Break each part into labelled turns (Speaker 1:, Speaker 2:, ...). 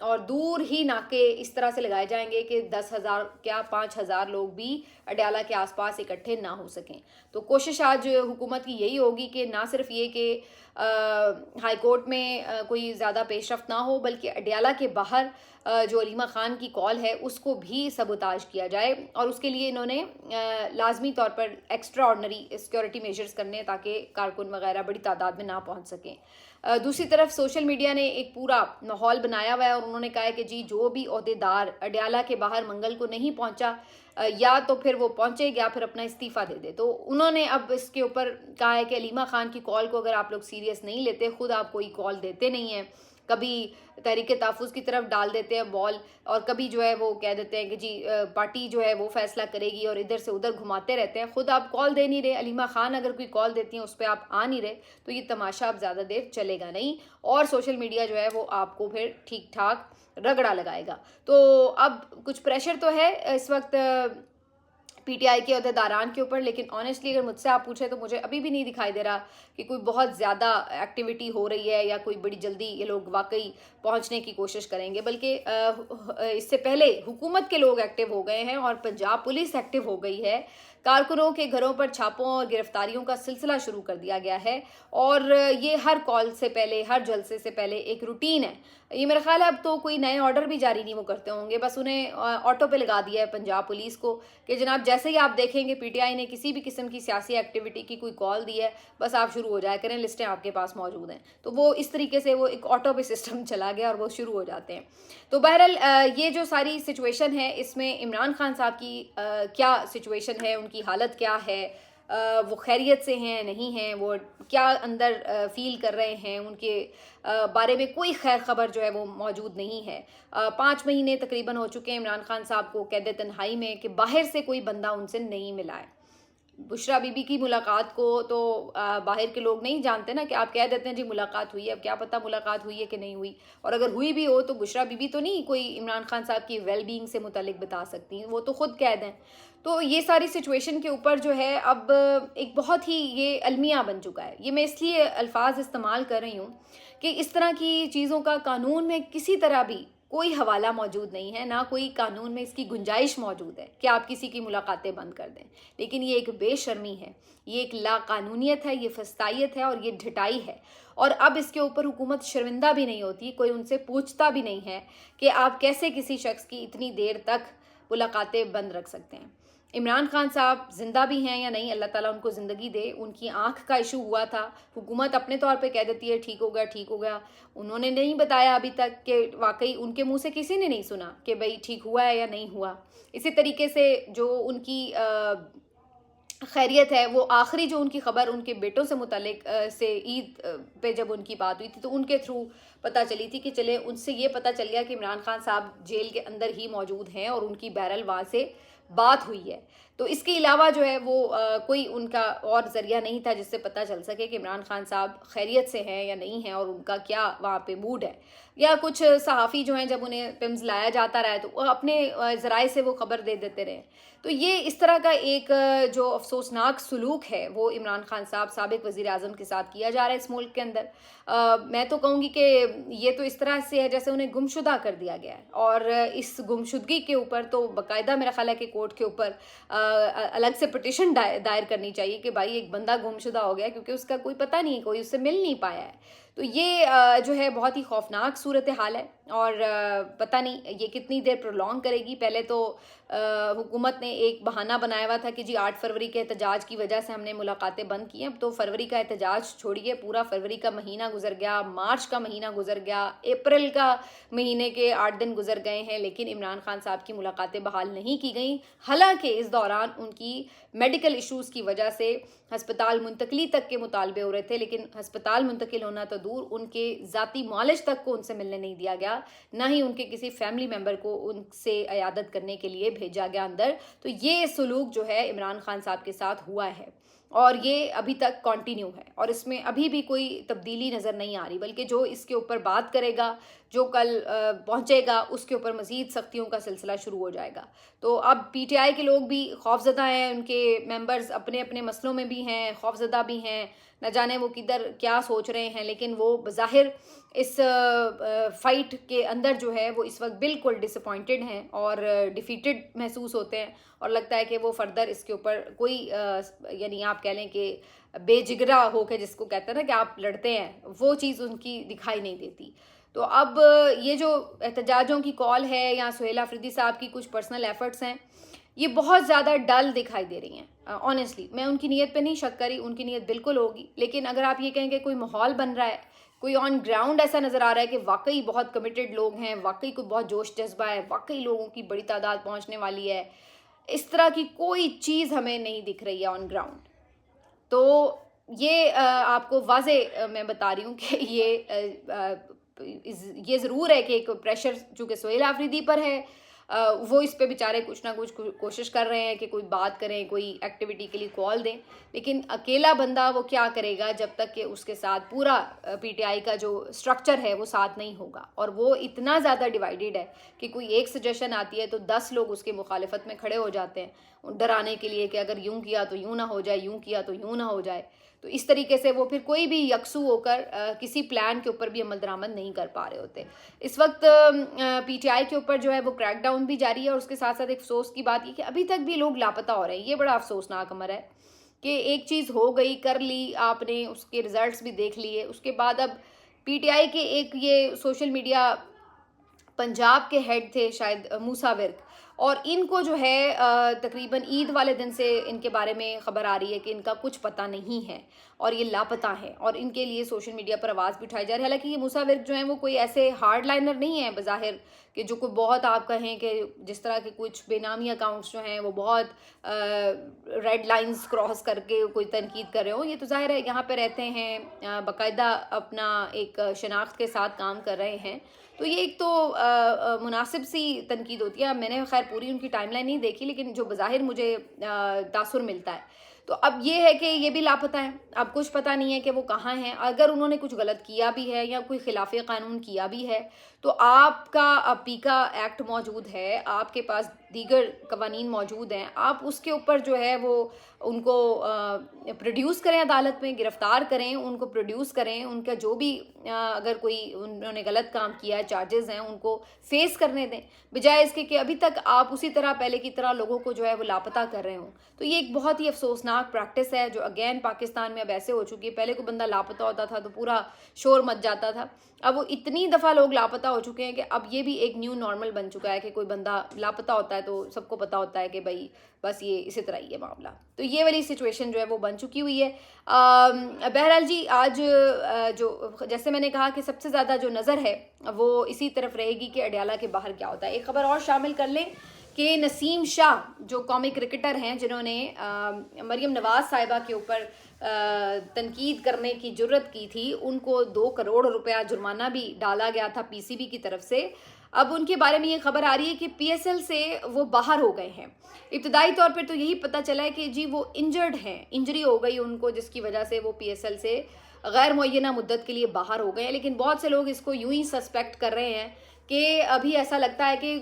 Speaker 1: اور دور ہی ناکے اس طرح سے لگائے جائیں گے کہ 10,000 کیا 5,000 لوگ بھی اڈیالہ کے آس پاس اکٹھے نہ ہو سکیں. تو کوشش آج حکومت کی یہی ہوگی کہ نہ صرف یہ کہ ہائی کورٹ میں کوئی زیادہ پیش رفت نہ ہو، بلکہ اڈیالہ کے باہر جو علیمہ خان کی کال ہے اس کو بھی سبوتاج کیا جائے، اور اس کے لیے انہوں نے لازمی طور پر ایکسٹرا آرڈنری سیکیورٹی میجرز کرنے تاکہ کارکن وغیرہ بڑی تعداد میں نہ پہنچ سکیں. دوسری طرف سوشل میڈیا نے ایک پورا ماحول بنایا ہوا ہے، اور انہوں نے کہا ہے کہ جی جو بھی عہدیدار اڈیالہ کے باہر منگل کو نہیں پہنچا، یا تو پھر وہ پہنچے یا پھر اپنا استعفیٰ دے دے. تو انہوں نے اب اس کے اوپر کہا ہے کہ علیمہ خان کی کال کو اگر آپ لوگ سیریس نہیں لیتے، خود آپ کوئی کال دیتے نہیں ہیں، کبھی تحریک تحفظ کی طرف ڈال دیتے ہیں بال، اور کبھی جو ہے وہ کہہ دیتے ہیں کہ جی پارٹی جو ہے وہ فیصلہ کرے گی، اور ادھر سے ادھر گھماتے رہتے ہیں. خود آپ کال دے نہیں رہے، علیمہ خان اگر کوئی کال دیتی ہیں اس پہ آپ آ نہیں رہے، تو یہ تماشا اب زیادہ دیر چلے گا نہیں، اور سوشل میڈیا جو ہے وہ آپ کو پھر ٹھیک ٹھاک رگڑا لگائے گا. تو اب کچھ پریشر تو ہے اس وقت پی ٹی آئی کے عہدیداران کے اوپر، لیکن آنیسٹلی اگر مجھ سے آپ پوچھیں تو مجھے ابھی بھی نہیں دکھائی دے رہا کہ کوئی بہت زیادہ ایکٹیویٹی ہو رہی ہے یا کوئی بڑی جلدی یہ لوگ واقعی پہنچنے کی کوشش کریں گے. بلکہ اس سے پہلے حکومت کے لوگ ایکٹیو ہو گئے ہیں اور پنجاب پولیس ایکٹیو ہو گئی ہے. کارکنوں کے گھروں پر چھاپوں اور گرفتاریوں کا سلسلہ شروع کر دیا گیا ہے، اور یہ ہر کال سے پہلے، ہر جلسے سے پہلے ایک روٹین ہے. یہ میرا خیال ہے اب تو کوئی نئے آرڈر بھی جاری نہیں وہ کرتے ہوں گے، بس انہیں آٹو پہ لگا دیا ہے پنجاب پولیس کو کہ جناب جیسے ہی آپ دیکھیں گے پی ٹی آئی نے کسی بھی قسم کی سیاسی ایکٹیویٹی کی کوئی کال دی ہے، بس آپ شروع ہو جایا کریں، لسٹیں آپ کے پاس موجود ہیں. تو وہ اس طریقے سے وہ ایک آٹو پہ سسٹم چلا گیا اور وہ شروع ہو جاتے ہیں. تو بہرحال یہ جو ساری سچویشن ہے اس میں عمران خان صاحب کی کیا سچویشن ہے، ان کی حالت کیا ہے، وہ خیریت سے ہیں نہیں ہیں، وہ کیا اندر فیل کر رہے ہیں، ان کے بارے میں کوئی خیر خبر جو ہے وہ موجود نہیں ہے. 5 مہینے تقریباً ہو چکے ہیں عمران خان صاحب کو قید تنہائی میں کہ باہر سے کوئی بندہ ان سے نہیں ملا ہے. بشرا بی بی کی ملاقات کو تو باہر کے لوگ نہیں جانتے نا، کہ آپ کہہ دیتے ہیں جی ملاقات ہوئی ہے، اب کیا پتہ ملاقات ہوئی ہے کہ نہیں ہوئی، اور اگر ہوئی بھی ہو تو بشرا بی بی تو نہیں کوئی عمران خان صاحب کی ویل بینگ سے متعلق بتا سکتی ہیں، وہ تو خود قید ہیں. تو یہ ساری سچویشن کے اوپر جو ہے اب ایک بہت ہی یہ المیہ بن چکا ہے. یہ میں اس لیے الفاظ استعمال کر رہی ہوں کہ اس طرح کی چیزوں کا قانون میں کسی طرح بھی کوئی حوالہ موجود نہیں ہے، نہ کوئی قانون میں اس کی گنجائش موجود ہے کہ آپ کسی کی ملاقاتیں بند کر دیں. لیکن یہ ایک بے شرمی ہے، یہ ایک لا قانونیت ہے، یہ فسطائیت ہے، اور یہ ڈھٹائی ہے. اور اب اس کے اوپر حکومت شرمندہ بھی نہیں ہوتی، کوئی ان سے پوچھتا بھی نہیں ہے کہ آپ کیسے کسی شخص کی اتنی دیر تک ملاقاتیں بند رکھ سکتے ہیں. عمران خان صاحب زندہ بھی ہیں یا نہیں، اللہ تعالیٰ ان کو زندگی دے. ان کی آنکھ کا ایشو ہوا تھا، حکومت اپنے طور پہ کہہ دیتی ہے ٹھیک ہو گیا ٹھیک ہو گیا. انہوں نے نہیں بتایا ابھی تک کہ واقعی ان کے منہ سے کسی نے نہیں سنا کہ بھئی ٹھیک ہوا ہے یا نہیں ہوا. اسی طریقے سے جو ان کی خیریت ہے، وہ آخری جو ان کی خبر ان کے بیٹوں سے متعلق سے عید پہ جب ان کی بات ہوئی تھی تو ان کے تھرو پتہ چلی تھی کہ چلے ان سے یہ پتہ چل گیا کہ عمران خان صاحب جیل کے اندر ہی موجود ہیں، اور ان کی بہرحال وہاں سے بات ہوئی ہے. تو اس کے علاوہ جو ہے وہ کوئی ان کا اور ذریعہ نہیں تھا جس سے پتہ چل سکے کہ عمران خان صاحب خیریت سے ہیں یا نہیں ہیں، اور ان کا کیا وہاں پہ موڈ ہے. یا کچھ صحافی جو ہیں جب انہیں پمز لایا جاتا رہا ہے تو وہ اپنے ذرائع سے وہ خبر دے دیتے رہے. تو یہ اس طرح کا ایک جو افسوسناک سلوک ہے وہ عمران خان صاحب سابق وزیر اعظم کے ساتھ کیا جا رہا ہے اس ملک کے اندر. میں تو کہوں گی کہ یہ تو اس طرح سے ہے جیسے انہیں گمشدہ کر دیا گیا ہے، اور اس گمشدگی کے اوپر تو باقاعدہ میرا خیال ہے کہ کورٹ کے اوپر الگ سے پٹیشن دائر کرنی چاہیے کہ بھائی ایک بندہ گمشدہ ہو گیا کیونکہ اس کا کوئی پتہ نہیں، کوئی اس سے مل نہیں پایا ہے. تو یہ جو ہے بہت ہی خوفناک صورتحال ہے، اور پتہ نہیں یہ کتنی دیر پرولونگ کرے گی. پہلے تو حکومت نے ایک بہانہ بنایا ہوا تھا کہ جی 8 فروری کے احتجاج کی وجہ سے ہم نے ملاقاتیں بند کی ہیں. اب تو فروری کا احتجاج چھوڑیے، پورا فروری کا مہینہ گزر گیا، مارچ کا مہینہ گزر گیا، اپریل کا مہینے کے 8 دن گزر گئے ہیں، لیکن عمران خان صاحب کی ملاقاتیں بحال نہیں کی گئیں. حالانکہ اس دوران ان کی میڈیکل ایشوز کی وجہ سے ہسپتال منتقلی تک کے مطالبے ہو رہے تھے، لیکن ہسپتال منتقل ہونا تو دور، ان کے ذاتی معالج تک کو ان سے ملنے نہیں دیا گیا، نہ ہی ان کے کسی فیملی ممبر کو ان سے عیادت کرنے کے لیے بھیجا گیا اندر. تو یہ سلوک جو ہے عمران خان صاحب کے ساتھ ہوا ہے، اور یہ ابھی تک کنٹینیو ہے، اور اس میں ابھی بھی کوئی تبدیلی نظر نہیں آ رہی، بلکہ جو اس کے اوپر بات کرے گا، جو کل پہنچے گا، اس کے اوپر مزید سختیوں کا سلسلہ شروع ہو جائے گا. تو اب پی ٹی آئی کے لوگ بھی خوفزدہ ہیں، ان کے ممبرز اپنے اپنے مسئلوں میں بھی ہیں، خوفزدہ بھی ہیں. نہ جانے وہ کدھر کیا سوچ رہے ہیں، لیکن وہ بظاہر اس فائٹ کے اندر جو ہے وہ اس وقت بالکل ڈس اپوائنٹڈ ہیں اور ڈیفیٹڈ محسوس ہوتے ہیں، اور لگتا ہے کہ وہ فردر اس کے اوپر کوئی یعنی آپ کہہ لیں کہ بے جگرا ہو کے جس کو کہتے ہیں نا کہ آپ لڑتے ہیں، وہ چیز ان کی دکھائی نہیں دیتی۔ تو اب یہ جو احتجاجوں کی کال ہے یا سہیل آفریدی صاحب کی کچھ پرسنل ایفرٹس ہیں، یہ بہت زیادہ ڈل دکھائی دے رہی ہیں آنیسٹلی۔ میں ان کی نیت پہ نہیں شک کری، ان کی نیت بالکل ہوگی، لیکن اگر آپ یہ کہیں کہ کوئی ماحول بن رہا ہے، کوئی آن گراؤنڈ ایسا نظر آ رہا ہے کہ واقعی بہت کمیٹڈ لوگ ہیں، واقعی کوئی بہت جوش جذبہ ہے، واقعی لوگوں کی بڑی تعداد پہنچنے والی ہے، اس طرح کی کوئی چیز ہمیں نہیں دکھ رہی ہے آن گراؤنڈ۔ تو یہ آپ کو واضح میں بتا رہی ہوں کہ یہ ضرور ہے کہ ایک پریشر چونکہ سہیل آفریدی پر ہے، وہ اس پہ بیچارے کچھ نہ کچھ کوشش کر رہے ہیں کہ کوئی بات کریں، کوئی ایکٹیویٹی کے لیے کال دیں، لیکن اکیلا بندہ وہ کیا کرے گا جب تک کہ اس کے ساتھ پورا پی ٹی آئی کا جو سٹرکچر ہے وہ ساتھ نہیں ہوگا، اور وہ اتنا زیادہ ڈیوائیڈڈ ہے کہ کوئی ایک سجیشن آتی ہے تو 10 لوگ اس کے مخالفت میں کھڑے ہو جاتے ہیں ڈرانے کے لیے کہ اگر یوں کیا تو یوں نہ ہو جائے، یوں کیا تو یوں نہ ہو جائے۔ تو اس طریقے سے وہ پھر کوئی بھی یکسو ہو کر کسی پلان کے اوپر بھی عمل درآمد نہیں کر پا رہے ہوتے۔ اس وقت پی ٹی آئی کے اوپر جو ہے وہ کریک ڈاؤن بھی جاری ہے، اور اس کے ساتھ ساتھ ایک افسوس کی بات یہ کہ ابھی تک بھی لوگ لاپتہ ہو رہے ہیں۔ یہ بڑا افسوسناک امر ہے کہ ایک چیز ہو گئی، کر لی آپ نے، اس کے ریزلٹس بھی دیکھ لیے، اس کے بعد اب پی ٹی آئی کے ایک یہ سوشل میڈیا پنجاب کے ہیڈ تھے شاید موسیٰ ورک، اور ان کو جو ہے تقریباً عید والے دن سے ان کے بارے میں خبر آ رہی ہے کہ ان کا کچھ پتہ نہیں ہے اور یہ لاپتہ ہیں، اور ان کے لیے سوشل میڈیا پر آواز بھی اٹھائی جا رہی ہے۔ حالانکہ یہ موسیٰ ورک جو ہیں وہ کوئی ایسے ہارڈ لائنر نہیں ہیں بظاہر کہ جو کوئی بہت آپ کہیں کہ جس طرح کے کچھ بے نامی اکاؤنٹس جو ہیں وہ بہت ریڈ لائنز کراس کر کے کوئی تنقید کر رہے ہوں۔ یہ تو ظاہر ہے یہاں پہ رہتے ہیں، باقاعدہ اپنا ایک شناخت کے ساتھ کام کر رہے ہیں، تو یہ ایک تو مناسب سی تنقید ہوتی ہے۔ میں نے خیر پوری ان کی ٹائم لائن نہیں دیکھی، لیکن جو بظاہر مجھے تاثر ملتا ہے، تو اب یہ ہے کہ یہ بھی لاپتہ ہیں، اب کچھ پتہ نہیں ہے کہ وہ کہاں ہیں۔ اگر انہوں نے کچھ غلط کیا بھی ہے یا کوئی خلاف قانون کیا بھی ہے تو آپ کا پیکا ایکٹ موجود ہے، آپ کے پاس دیگر قوانین موجود ہیں، آپ اس کے اوپر جو ہے وہ ان کو پروڈیوس کریں، عدالت میں گرفتار کریں، ان کو پروڈیوس کریں، ان کا جو بھی اگر کوئی انہوں نے غلط کام کیا ہے، چارجز ہیں، ان کو فیس کرنے دیں، بجائے اس کے کہ ابھی تک آپ اسی طرح پہلے کی طرح لوگوں کو جو ہے وہ لاپتہ کر رہے ہوں۔ تو یہ ایک بہت ہی افسوسناک پریکٹس ہے جو اگین پاکستان میں اب ایسے ہو چکی ہے۔ پہلے کوئی بندہ لاپتہ ہوتا تھا تو پورا شور مچ جاتا تھا، اب وہ اتنی دفعہ لوگ لاپتہ ہو چکے ہیں کہ اب یہ بھی ایک نیو نارمل بن چکا ہے کہ کوئی بندہ لاپتہ ہوتا ہے تو سب کو پتہ ہوتا ہے کہ بھائی بس یہ اسی طرح ہی ہے معاملہ۔ تو یہ والی سچویشن جو ہے وہ بن چکی ہوئی ہے۔ بہرحال جی، آج جو جیسے میں نے کہا کہ سب سے زیادہ جو نظر ہے وہ اسی طرف رہے گی کہ اڈیالہ کے باہر کیا ہوتا ہے۔ ایک خبر اور شامل کر لیں کہ نسیم شاہ جو قومی کرکٹر ہیں جنہوں نے مریم نواز صاحبہ کے اوپر تنقید کرنے کی جرت کی تھی، ان کو 2 کروڑ روپیہ جرمانہ بھی ڈالا گیا تھا پی سی بی کی طرف سے۔ اب ان کے بارے میں یہ خبر آ رہی ہے کہ پی ایس ایل سے وہ باہر ہو گئے ہیں۔ ابتدائی طور پر تو یہی پتہ چلا ہے کہ جی وہ انجرڈ ہیں، انجری ہو گئی ان کو، جس کی وجہ سے وہ پی ایس ایل سے غیر معینہ مدت کے لیے باہر ہو گئے ہیں، لیکن بہت سے لوگ اس کو یوں ہی سسپیکٹ کر رہے ہیں کہ ابھی ایسا لگتا ہے کہ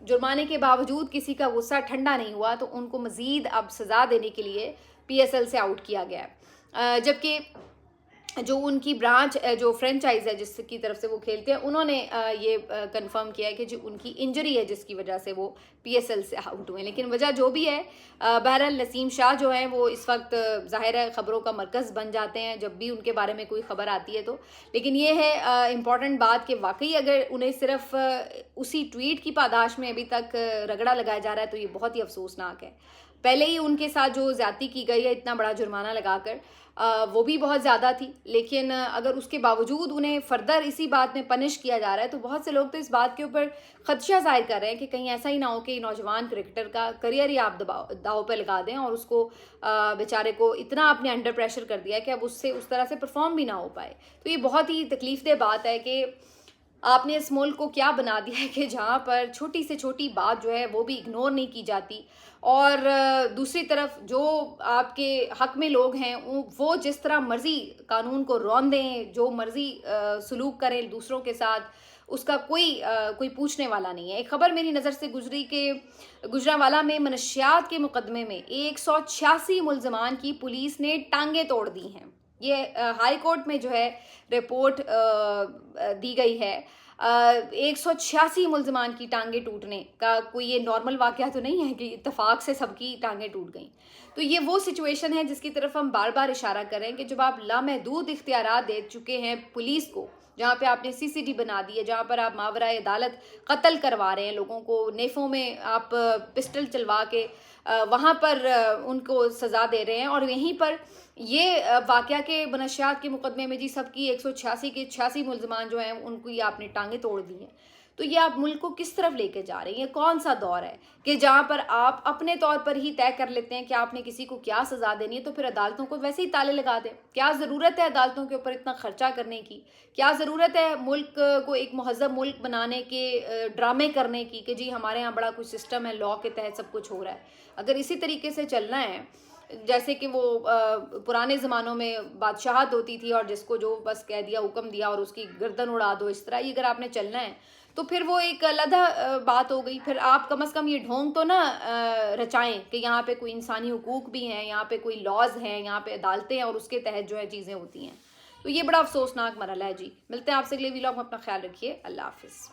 Speaker 1: جرمانے کے باوجود کسی کا غصہ ٹھنڈا نہیں ہوا، تو ان کو مزید اب سزا دینے کے لیے پی ایس ایل سے آؤٹ کیا گیا ہے۔ جبکہ جو ان کی برانچ جو فرینچائز ہے جس کی طرف سے وہ کھیلتے ہیں، انہوں نے یہ کنفرم کیا ہے کہ جو ان کی انجری ہے جس کی وجہ سے وہ پی ایس ایل سے آؤٹ ہوئے ہیں، لیکن وجہ جو بھی ہے بہرحال نسیم شاہ جو ہیں وہ اس وقت ظاہر ہے خبروں کا مرکز بن جاتے ہیں جب بھی ان کے بارے میں کوئی خبر آتی ہے تو، لیکن یہ ہے امپورٹنٹ بات کہ واقعی اگر انہیں صرف اسی ٹویٹ کی پاداش میں ابھی تک رگڑا لگایا جا رہا ہے تو یہ بہت ہی افسوسناک ہے۔ پہلے ہی ان کے ساتھ جو زیادتی کی گئی ہے اتنا بڑا جرمانہ لگا کر، وہ بھی بہت زیادہ تھی، لیکن اگر اس کے باوجود انہیں فردر اسی بات میں پنش کیا جا رہا ہے تو بہت سے لوگ تو اس بات کے اوپر خدشہ ظاہر کر رہے ہیں کہ کہیں ایسا ہی نہ ہو کہ نوجوان کرکٹر کا کریئر ہی آپ داؤ پہ لگا دیں اور اس کو بیچارے کو اتنا آپ نے انڈر پریشر کر دیا کہ اب اس سے اس طرح سے پرفارم بھی نہ ہو پائے۔ تو یہ بہت ہی تکلیف دہ بات ہے کہ آپ نے اس ملک کو کیا بنا دیا ہے کہ جہاں پر چھوٹی سے چھوٹی بات جو ہے وہ بھی اگنور نہیں کی جاتی، اور دوسری طرف جو آپ کے حق میں لوگ ہیں وہ جس طرح مرضی قانون کو رون دیں، جو مرضی سلوک کریں دوسروں کے ساتھ، اس کا کوئی پوچھنے والا نہیں ہے۔ ایک خبر میری نظر سے گزری کہ گجرانوالہ میں منشیات کے مقدمے میں 186 ملزمان کی پولیس نے ٹانگیں توڑ دی ہیں۔ یہ ہائی کورٹ میں جو ہے رپورٹ دی گئی ہے. 186 ملزمان کی ٹانگیں ٹوٹنے کا کوئی یہ نارمل واقعہ تو نہیں ہے کہ اتفاق سے سب کی ٹانگیں ٹوٹ گئیں. تو یہ وہ سچویشن ہے جس کی طرف ہم بار بار اشارہ کریں کہ جب آپ لامحدود اختیارات دے چکے ہیں پولیس کو, جہاں پہ آپ نے سی سی ٹی بنا دی ہے, جہاں پر آپ ماورائے عدالت قتل کروا رہے ہیں لوگوں کو, نیفوں میں آپ پسٹل چلوا کے وہاں پر ان کو سزا دے رہے ہیں, اور یہیں پر یہ واقعہ کے منشیات کے مقدمے میں جی سب کی 186 کے 86 ملزمان جو ہیں ان کو یہ آپ نے ٹانگیں توڑ دی ہیں. تو یہ آپ ملک کو کس طرف لے کے جا رہے ہیں؟ یہ کون سا دور ہے کہ جہاں پر آپ اپنے طور پر ہی طے کر لیتے ہیں کہ آپ نے کسی کو کیا سزا دینی ہے, تو پھر عدالتوں کو ویسے ہی تالے لگا دیں. کیا ضرورت ہے عدالتوں کے اوپر اتنا خرچہ کرنے کی؟ کیا ضرورت ہے ملک کو ایک مہذب ملک بنانے کے ڈرامے کرنے کی کہ جی ہمارے یہاں بڑا کچھ سسٹم ہے, لاء کے تحت سب کچھ ہو رہا ہے؟ اگر اسی طریقے سے چلنا ہے جیسے کہ وہ پرانے زمانوں میں بادشاہت ہوتی تھی اور جس کو جو بس کہہ دیا, حکم دیا اور اس کی گردن اڑا دو, اس طرح ہی اگر آپ نے چلنا ہے تو پھر وہ ایک علیحدہ بات ہو گئی. پھر آپ کم از کم یہ ڈھونگ تو نہ رچائیں کہ یہاں پہ کوئی انسانی حقوق بھی ہیں, یہاں پہ کوئی لاز ہیں, یہاں پہ عدالتیں ہیں اور اس کے تحت جو ہے چیزیں ہوتی ہیں. تو یہ بڑا افسوسناک مرحلہ ہے جی. ملتے ہیں آپ سے اگلے ویلاگ میں, اپنا خیال رکھیے, اللہ حافظ.